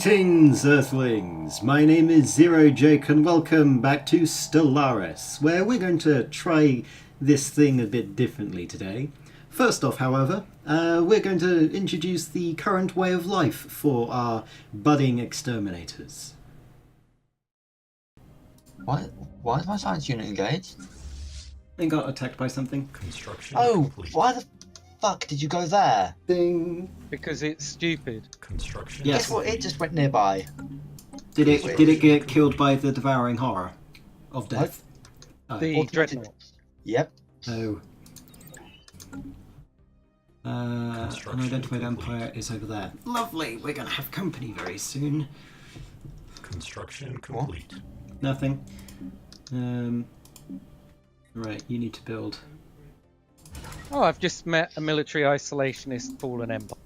Greetings, Earthlings! My name is Zero Jake and welcome back to Stellaris, where we're going to try this thing a bit differently today. First off, however, we're going to introduce the current way of life for our budding exterminators. Why is my science unit engaged? They got attacked by something. Construction complete. Why the fuck did you go there? Ding! Because it's stupid. Construction Yes. Guess what? It just went nearby. Did it get killed by the devouring horror of death? Oh. The dreadnought. Yep. Oh. Unidentified empire is over there. Lovely, we're gonna have company very soon. Construction complete. Nothing. Right, you need to build. Oh, I've just met a military isolationist fallen empire,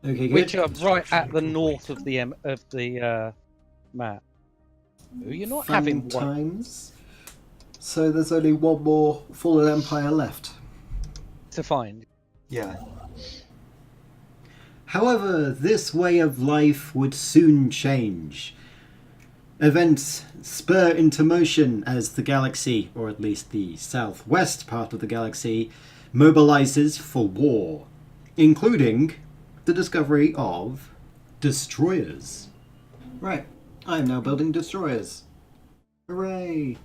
Okay, good. which are right at the north of the map. Oh, you're not Fun having one. times. So there's only one more fallen empire left. To find. Yeah. However, this way of life would soon change. Events spur into motion as the galaxy, or at least the southwest part of the galaxy, mobilizes for war, including the discovery of destroyers. Right, I'm now building destroyers. Hooray!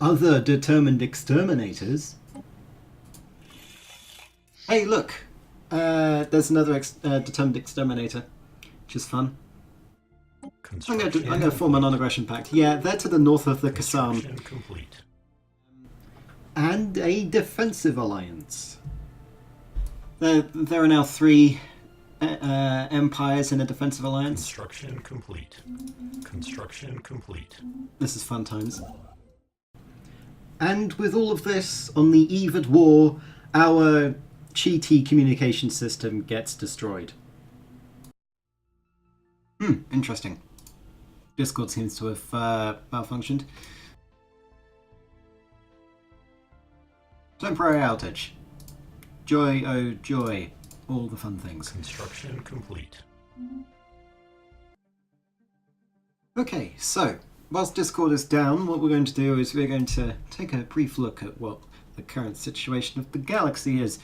Other determined exterminators. Hey, look! There's another determined exterminator, which is fun. I'm going to form a non-aggression pact. Yeah, they're to the north of the Qassam. Complete. And a defensive alliance. There are now 3 empires in a defensive alliance. Construction complete. Construction complete. This is fun times. And with all of this, on the eve of war, our cheaty communication system gets destroyed. Interesting. Discord seems to have malfunctioned. Temporary outage. Joy, oh joy. All the fun things. Construction complete. Okay, so, whilst Discord is down, what we're going to do is we're going to take a brief look at what the current situation of the galaxy is.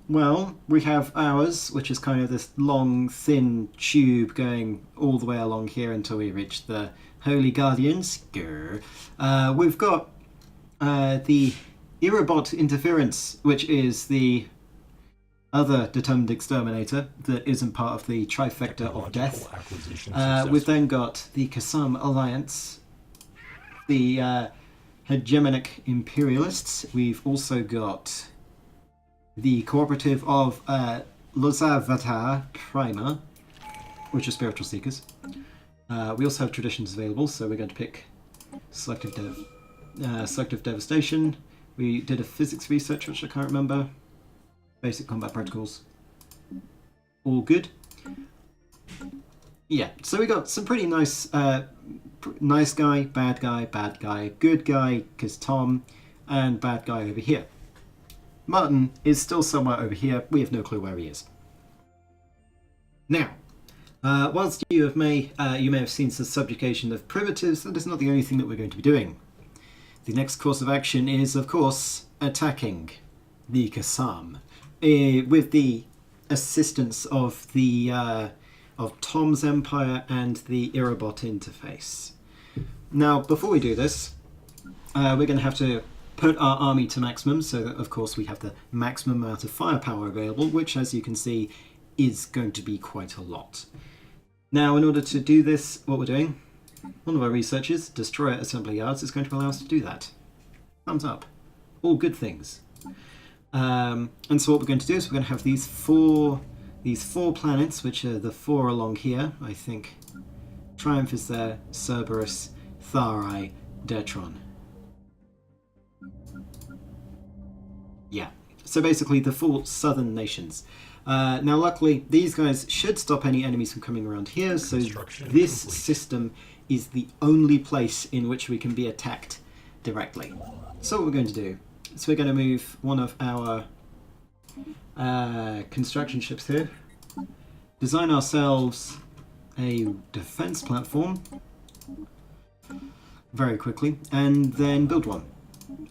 Well, we have ours, which is kind of this long, thin tube going all the way along here until we reach the Holy Guardians. We've got the Irobot interference, which is the other determined exterminator that isn't part of the trifecta of death. We've then got the Qassam Alliance, the hegemonic imperialists. We've also got the cooperative of Lozavatar Prima, which are spiritual seekers. We also have traditions available, so we're going to pick selective devastation. We did a physics research, which I can't remember. Basic combat protocols. All good. Yeah, so we got some pretty nice, nice guy, bad guy, good guy, because Tom, and bad guy over here. Martin is still somewhere over here. We have no clue where he is. Now, whilst you may have seen some subjugation of primitives, that is not the only thing that we're going to be doing. The next course of action is, of course, attacking the Qassam with the assistance of the of Tom's Empire and the Irobot interface. Now, before we do this, we're going to have to put our army to maximum, so that, of course, we have the maximum amount of firepower available, which, as you can see, is going to be quite a lot. Now, in order to do this, what we're doing, one of our researchers, Destroyer Assembly Yards, is going to allow us to do that. Thumbs up. All good things. And so what we're going to do is we're going to have these four planets, which are the 4 along here, I think. Triumph is there, Cerberus, Thari, Detron. Yeah, so basically the 4 southern nations. Now luckily these guys should stop any enemies from coming around here, so this system is the only place in which we can be attacked directly. So what we're going to do is we're going to move one of our construction ships here design ourselves a defense platform very quickly, and then build one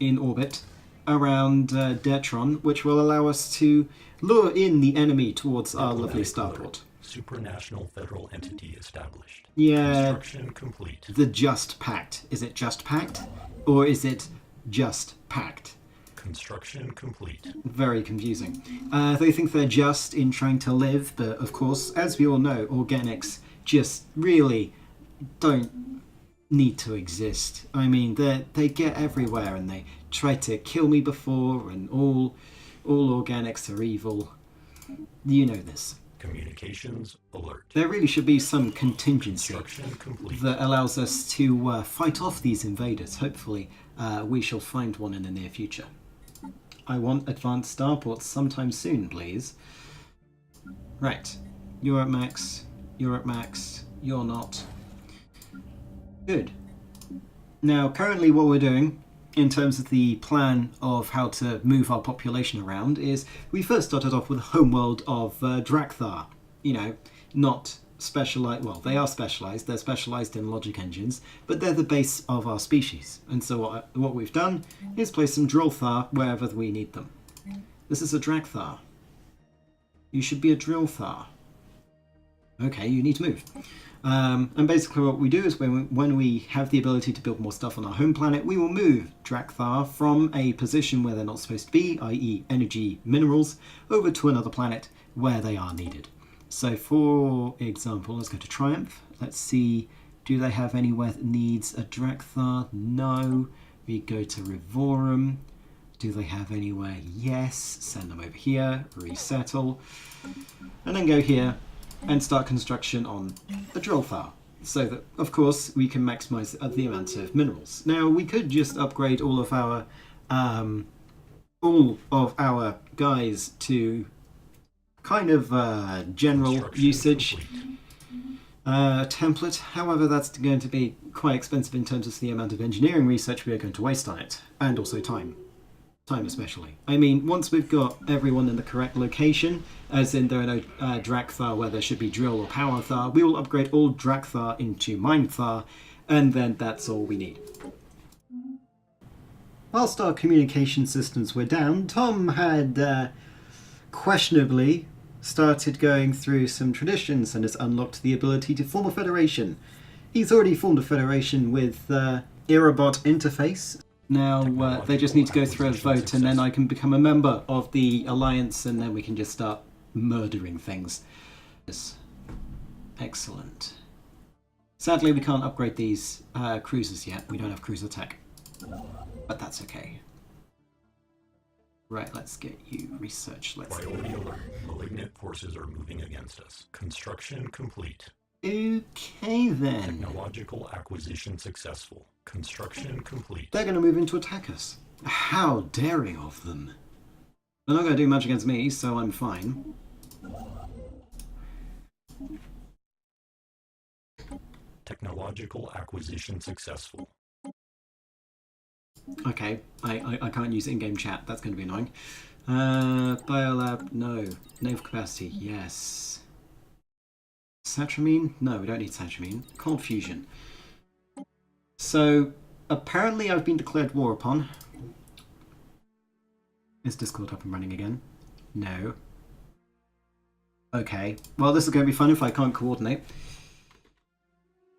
in orbit around Detron, which will allow us to lure in the enemy towards our lovely starport. Supranational federal entity established. Yeah. Construction complete. The Just Pact. Is it Just Pact? Or is it Just Pact? Construction complete. Very confusing. They think they're just in trying to live, but of course, as we all know, organics just really don't need to exist. I mean, they get everywhere, and they tried to kill me before, and all organics are evil. You know this. Communications alert. There really should be some contingency Construction complete. that allows us to fight off these invaders. Hopefully, we shall find one in the near future. I want advanced starports sometime soon, please. Right. You're at max. You're at max. You're not. Good. Now, currently what we're doing, in terms of the plan of how to move our population around, is we first started off with the homeworld of Drakthar. You know, not specialized. Well, they are specialized. They're specialized in logic engines, but they're the base of our species. And so what we've done is place some Drillthar wherever we need them. This is a Drakthar. You should be a Drillthar. Okay, you need to move. And basically what we do is when we have the ability to build more stuff on our home planet, we will move Drakthar from a position where they're not supposed to be, i.e. energy minerals, over to another planet where they are needed. So for example, let's go to Triumph. Let's see, do they have anywhere that needs a Drakthar? No. We go to Rivorum. Do they have anywhere? Yes. Send them over here, resettle, and then go here and start construction on a Drillthar, so that, of course, we can maximize the amount of minerals. Now, we could just upgrade all of our guys to kind of general Construction usage complete. template. However, that's going to be quite expensive in terms of the amount of engineering research we are going to waste on it, and also time. Time especially. I mean, once we've got everyone in the correct location, as in there are no Drakthar where there should be Drill or Power Thar, we will upgrade all Drakthar into Mind Thar, and then that's all we need. Whilst our communication systems were down, Tom had questionably started going through some traditions and has unlocked the ability to form a federation. He's already formed a federation with Irabot interface. Now they just need to go through a vote, and then I can become a member of the alliance, and then we can just start murdering things. Yes. Excellent. Sadly, we can't upgrade these cruisers yet. We don't have cruiser tech, but that's okay. Right, let's get you research. Priority alert. Malignant forces are moving against us. Construction complete. Okay then. Technological acquisition successful. Construction complete. They're going to move in to attack us. How daring of them. They're not going to do much against me, so I'm fine. Technological acquisition successful. Okay, I can't use in-game chat. That's going to be annoying. Biolab, no. Naval capacity, yes. Satramine? No, we don't need Satramine. Cold fusion. So, apparently I've been declared war upon. Is Discord up and running again? No. Okay, well this is going to be fun if I can't coordinate.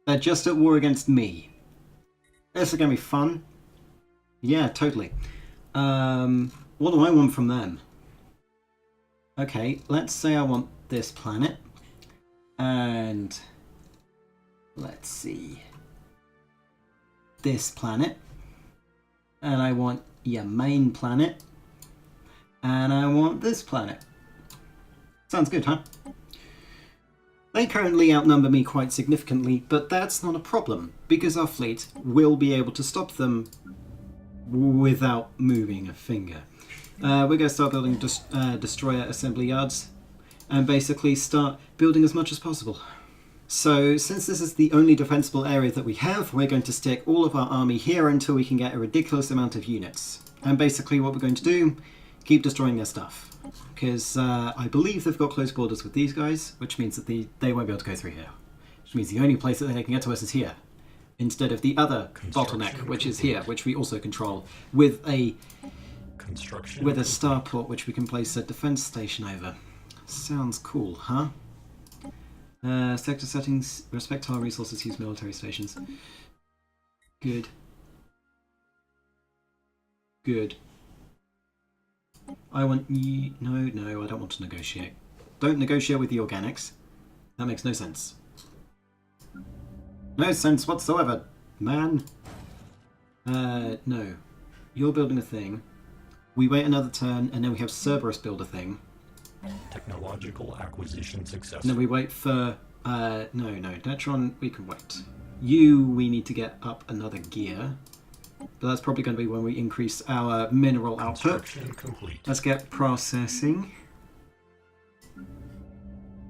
They're just at war against me. This is going to be fun. Yeah, totally. What do I want from them? Okay, let's say I want this planet. And let's see. This planet. And I want your main planet. And I want this planet. Sounds good, huh? They currently outnumber me quite significantly, but that's not a problem, because our fleet will be able to stop them without moving a finger. We're going to start building destroyer assembly yards and basically start building as much as possible. So since this is the only defensible area that we have, we're going to stick all of our army here until we can get a ridiculous amount of units. And basically what we're going to do keep destroying their stuff. Because I believe they've got close borders with these guys, which means that they won't be able to go through here. Which means the only place that they can get to us is here. Instead of the other bottleneck, which is here, which we also control, with a starport which we can place a defense station over. Sounds cool, huh? Sector settings, respect our resources, use military stations. Good. Good. I want you... No, I don't want to negotiate. Don't negotiate with the organics. That makes no sense. No sense whatsoever, man. No. You're building a thing. We wait another turn, and then we have Cerberus build a thing. Technological acquisition successful. And then we wait for... no, Netron, we can wait. We need to get up another gear. But that's probably going to be when we increase our mineral output. Complete. Let's get processing.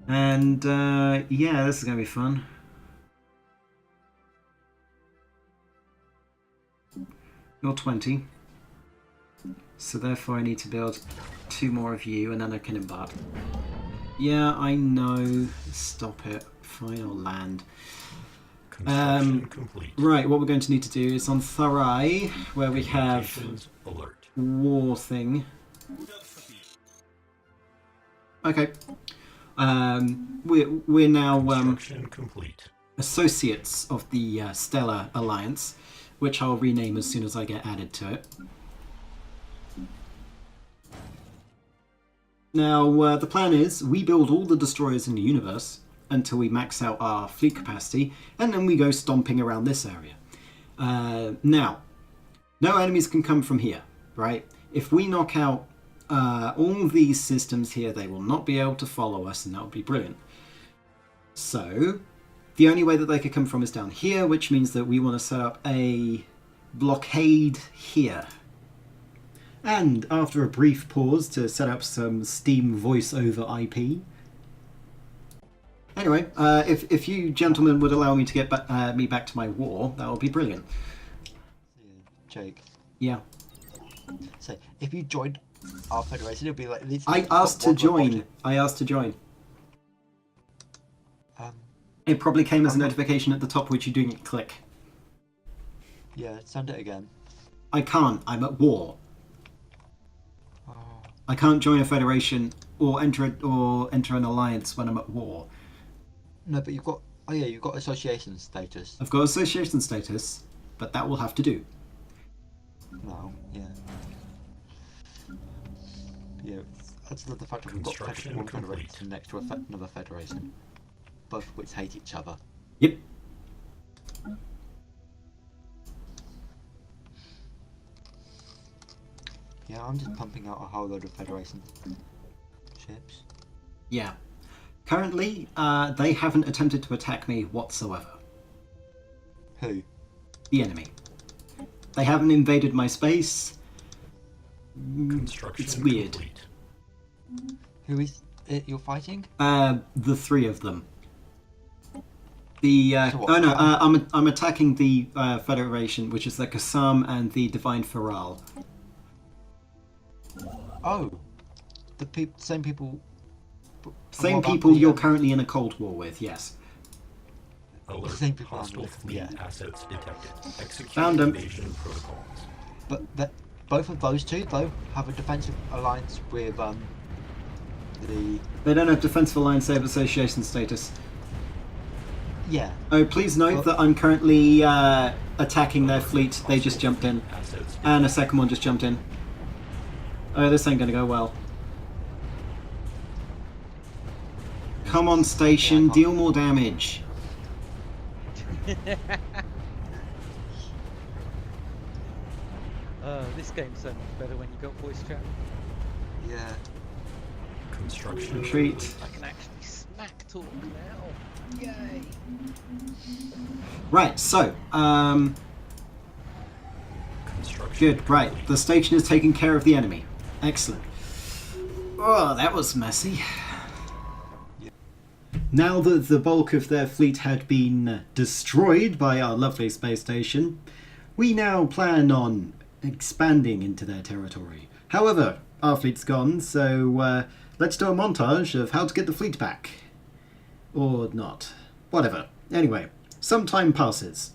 And, yeah, this is going to be fun. You're 20. So therefore I need to build 2 more of you and then I can embark. Yeah, I know. Stop it. Fine, I'll land. Complete. Right, what we're going to need to do is on Tharai, where we have Alert. war thing. Okay. We're now Complete. associates of the Stellar Alliance, which I'll rename as soon as I get added to it. Now, the plan is we build all the destroyers in the universe until we max out our fleet capacity, and then we go stomping around this area. Now, no enemies can come from here, right? If we knock out all these systems here, they will not be able to follow us, and that would be brilliant. So, the only way that they could come from is down here, which means that we want to set up a blockade here. And after a brief pause to set up some Steam voice over IP. Anyway, if you gentlemen would allow me to get me back to my war, that would be brilliant. Jake. Yeah. So, if you joined our federation, it'll be like... I asked to join. I asked to join. It probably came as a notification at the top which you didn't click. Yeah, send it again. I can't. I'm at war. Oh. I can't join a federation or enter an alliance when I'm at war. No, but you've got... Oh yeah, you've got association status. I've got association status, but that will have to do. No, yeah. Yeah, that's the fact that we've got one federation next to another federation. Both of which hate each other. Yep. Yeah, I'm just pumping out a whole load of Federation ships. Yeah. Currently, they haven't attempted to attack me whatsoever. Who? The enemy. They haven't invaded my space. It's weird. Complete. Who is it you're fighting? The 3 of them. The So oh no, I'm attacking the Federation, which is the Qassam and the Divine Feral. Oh, the same people. Same What about people the, you're currently in a Cold War with, yes. Alert. Same people I'm Hostile with, fleet yeah. assets detected. Execute Found 'em. invasion protocols. But both of those two though have a defensive alliance with the. They don't have Defensive Alliance, they have Association status. Yeah. Oh, please note that I'm currently attacking their fleet. They just jumped in. Assets And a second one just jumped in. Oh, this ain't gonna go well. Come on, station, deal more damage. This game's so much better when you got voice chat. Yeah. construction. Retreat. I can actually smack talk now. Yay! Right, so, Construction. good, right. The station is taking care of the enemy. Excellent. Oh, that was messy. Now that the bulk of their fleet had been destroyed by our lovely space station, we now plan on expanding into their territory. However, our fleet's gone, so let's do a montage of how to get the fleet back. Or not. Whatever. Anyway, some time passes.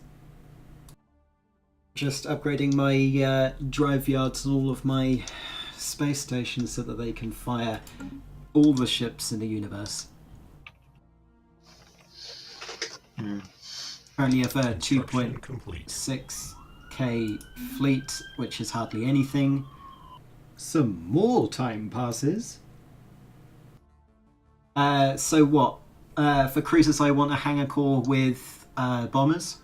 Just upgrading my drive yards and all of my space stations so that they can fire all the ships in the universe. Only have a 2.6k fleet, which is hardly anything. Some more time passes. So what? For cruisers, I want a hangar core with bombers?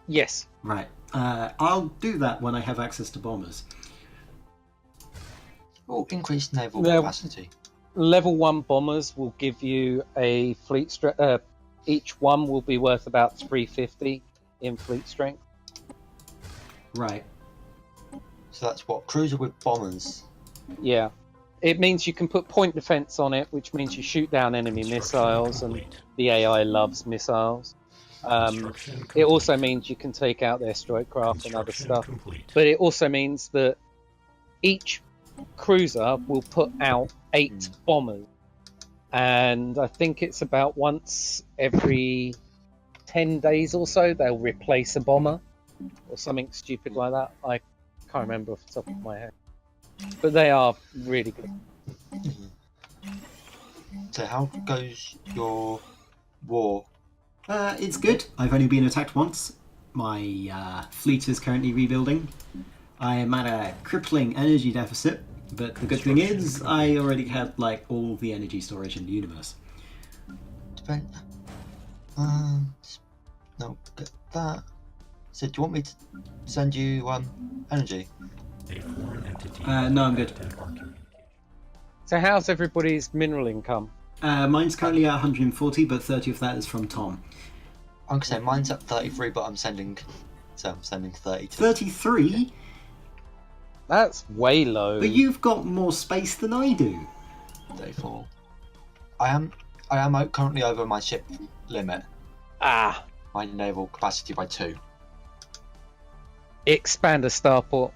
Yes. Right. I'll do that when I have access to bombers. Oh, increased naval There- capacity. Level 1 bombers will give you a fleet strength. Each one will be worth about 350 in fleet strength. Right. So that's what? Cruiser with bombers. Yeah. It means you can put point defense on it, which means you shoot down enemy missiles, and the AI loves missiles. It also means you can take out their strike craft and other stuff. But it also means that each cruiser will put out 8 bombers. And I think it's about once every 10 days or so they'll replace a bomber or something stupid like that. I can't remember off the top of my head. But they are really good. So how goes your war? It's good. I've only been attacked once. My fleet is currently rebuilding. I am at a crippling energy deficit, but the good thing is I already have like all the energy storage in the universe. Depend. No, get that. So do you want me to send you energy? No, I'm good. So how's everybody's mineral income? Mine's currently at 140, but 30 of that is from Tom. I'm gonna say mine's at 33, but I'm sending 30 to 33? That's way low. But you've got more space than I do. 34. I am currently over my ship limit. Ah, My naval capacity by 2. expand a starport.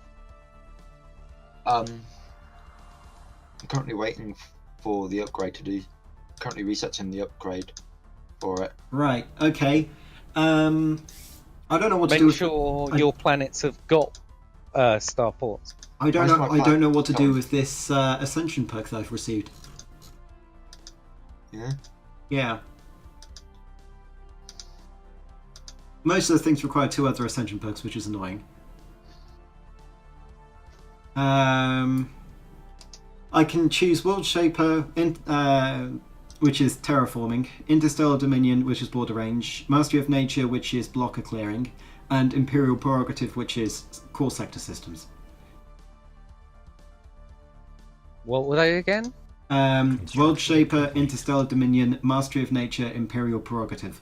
I'm currently waiting for the upgrade to do. Currently researching the upgrade for it. Right, okay. I don't know what to do Make with... sure your planets have got starports. I don't Where's know. my I don't know what to do plan? with this ascension perk that I've received. Yeah. Yeah. Most of the things require 2 other ascension perks, which is annoying. I can choose World Shaper, which is terraforming, Interstellar Dominion, which is border range, Mastery of Nature, which is blocker clearing, and Imperial Prerogative, which is core sector systems. What were they again? World Shaper, Interstellar Dominion, Mastery of Nature, Imperial Prerogative.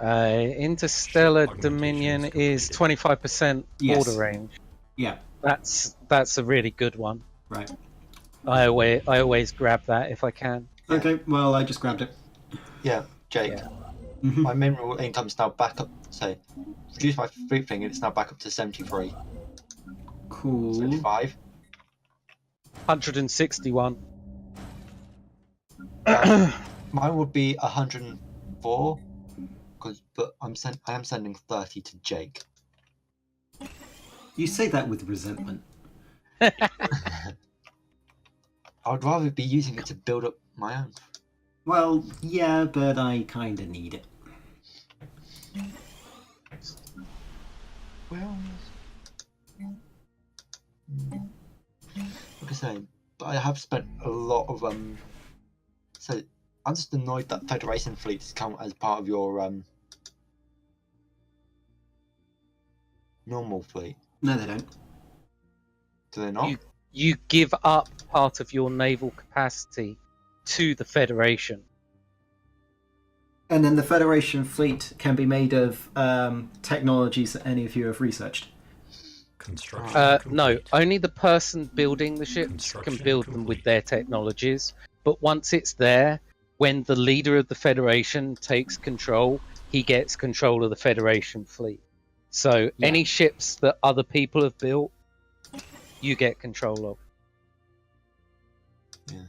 Interstellar Dominion is 25% Yes. border range. Yeah, That's a really good one. right. I always grab that if I can. Okay, well, I just grabbed it. Yeah, Jake. Yeah. Mhm. My mineral income's now back up. Say, reduced my fleet thing, and it's now back up to 73, Cool. 75. 161. Mine would be 104, but I am sending 30 to Jake. You say that with resentment. I would rather be using it to build up my own. Well, yeah, but I kinda need it. Well, like I say, but I have spent a lot of So I'm just annoyed that Federation fleets count as part of your normal fleet. No, they don't. Do they not? You give up part of your naval capacity to the Federation. And then the Federation fleet can be made of technologies that any of you have researched. No, only the person building the ships can build them with their technologies. But once it's there, when the leader of the Federation takes control, he gets control of the Federation fleet. So any ships that other people have built you get control of. Yeah.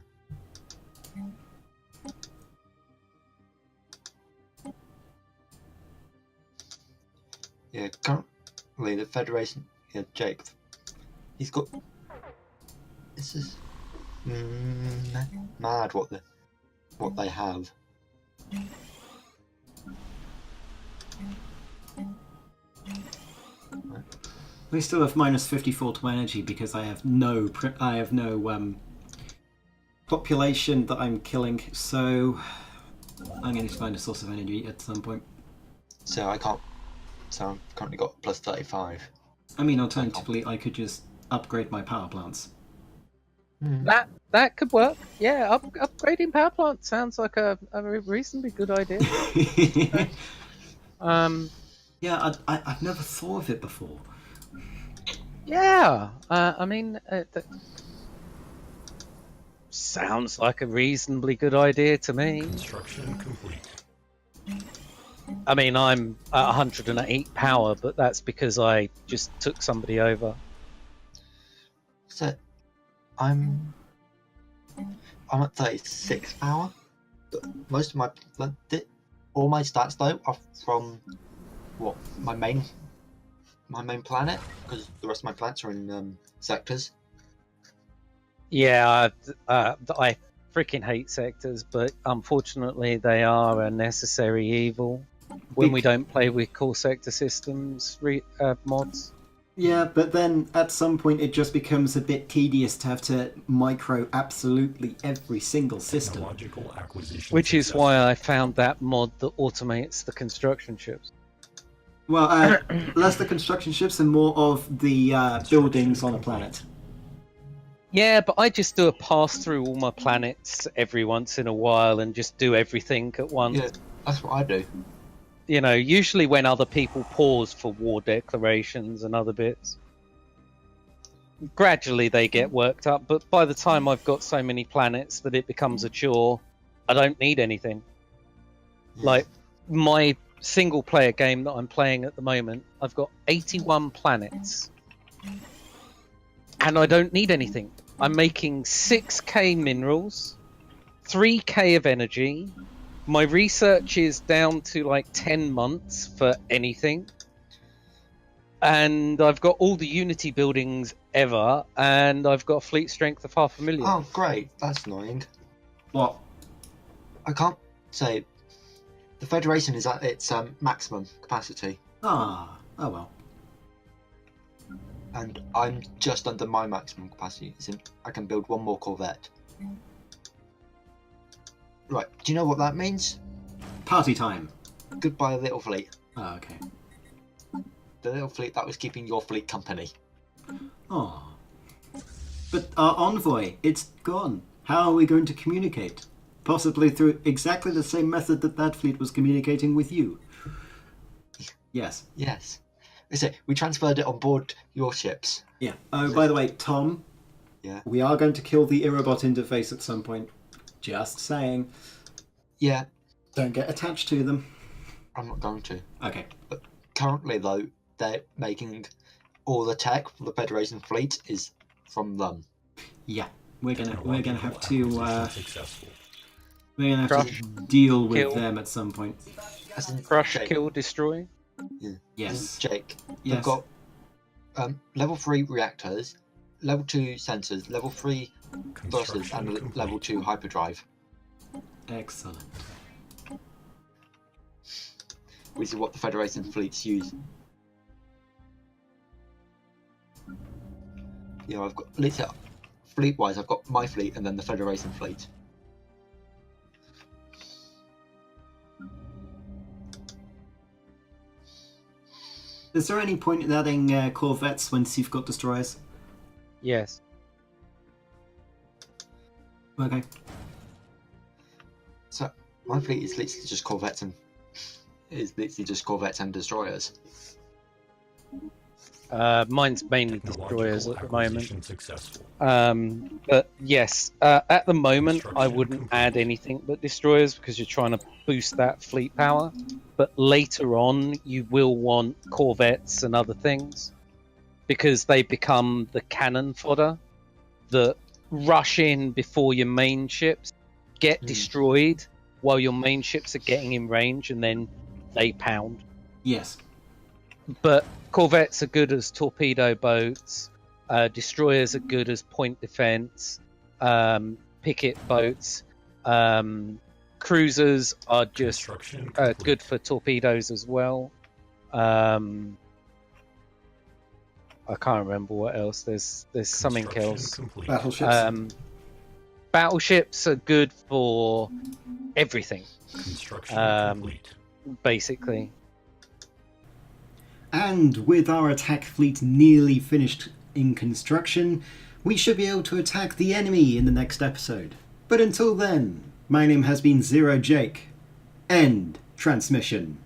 Yeah, currently the Federation, yeah, Jake, he's got. This is mad what they have. We still have minus 54 to my energy because I have no population that I'm killing. So I'm going to find a source of energy at some point. So I can't. So I've currently got plus 35. I mean, alternatively, I could just upgrade my power plants. That could work. Yeah, upgrading power plant sounds like a reasonably good idea. Yeah, I've never thought of it before. Yeah, I mean, that sounds like a reasonably good idea to me. Construction complete. I mean, I'm at 108 power, but that's because I just took somebody over. So I'm at 36 power. Most of all my stats though are from what my main planet, because the rest of my planets are in sectors. Yeah, I freaking hate sectors, but unfortunately they are a necessary evil when we don't play with core sector systems mods. Yeah, but then at some point it just becomes a bit tedious to have to micro absolutely every single system. Technological acquisition Which is successful. why I found that mod that automates the construction ships. Well, less the construction ships and more of the buildings on a planet. Yeah, but I just do a pass through all my planets every once in a while and just do everything at once. Yeah, that's what I do. You know, usually when other people pause for war declarations and other bits. Gradually they get worked up, but by the time I've got so many planets that it becomes a chore, I don't need anything. Like, my single player game that I'm playing at the moment, I've got 81 planets. And I don't need anything. I'm making 6k minerals, 3k of energy. My research is down to like 10 months for anything. And I've got all the Unity buildings ever, and I've got a fleet strength of 500,000. Oh, great. That's annoying. What? I can't say. The Federation is at its maximum capacity, Oh well. and I'm just under my maximum capacity. I can build one more Corvette. Right, do you know what that means? Party time. Goodbye, little fleet. Oh, okay. The little fleet that was keeping your fleet company. Oh. But our envoy, it's gone. How are we going to communicate? Possibly through exactly the same method that fleet was communicating with you. Yes. Yes. We transferred it on board your ships. Yeah. Oh, by the way, Tom. Yeah. We are going to kill the Irobot interface at some point. Just saying. Yeah, Don't get attached to them. I'm not going to. Okay. But currently, though, they're making all the tech for the Federation fleet is from them. Yeah. We're gonna have Technological to acquisition successful. we're gonna have Crush, to deal with kill. them at some point. As in Crush, Jake, kill, destroy. Yeah. Yes. As in Jake, Yes. they've got level 3 reactors, level 2 sensors, level 3 thrusters, and Construction level 2 complete. hyperdrive, Excellent. which is what the Federation fleets use. Yeah, I've got literally fleet-wise, I've got my fleet and then the Federation fleet. Is there any point in adding corvettes once you've got destroyers? Yes. Okay. So my fleet is literally just corvettes and destroyers. Mine's mainly destroyers Technological at the moment. acquisition successful. But yes, at the moment I wouldn't add anything but destroyers because you're trying to boost that fleet power. But later on, you will want corvettes and other things. because they become the cannon fodder that rush in before your main ships get destroyed while your main ships are getting in range, and then they pound. Yes. But corvettes are good as torpedo boats. Destroyers are good as point defense. Picket boats. Cruisers are just Construction good complete. for torpedoes as well. I can't remember what else. There's something Construction else. complete. Battleships. Battleships are good for everything, Construction complete. basically. And with our attack fleet nearly finished in construction, we should be able to attack the enemy in the next episode. But until then, my name has been Zero Jake. End transmission.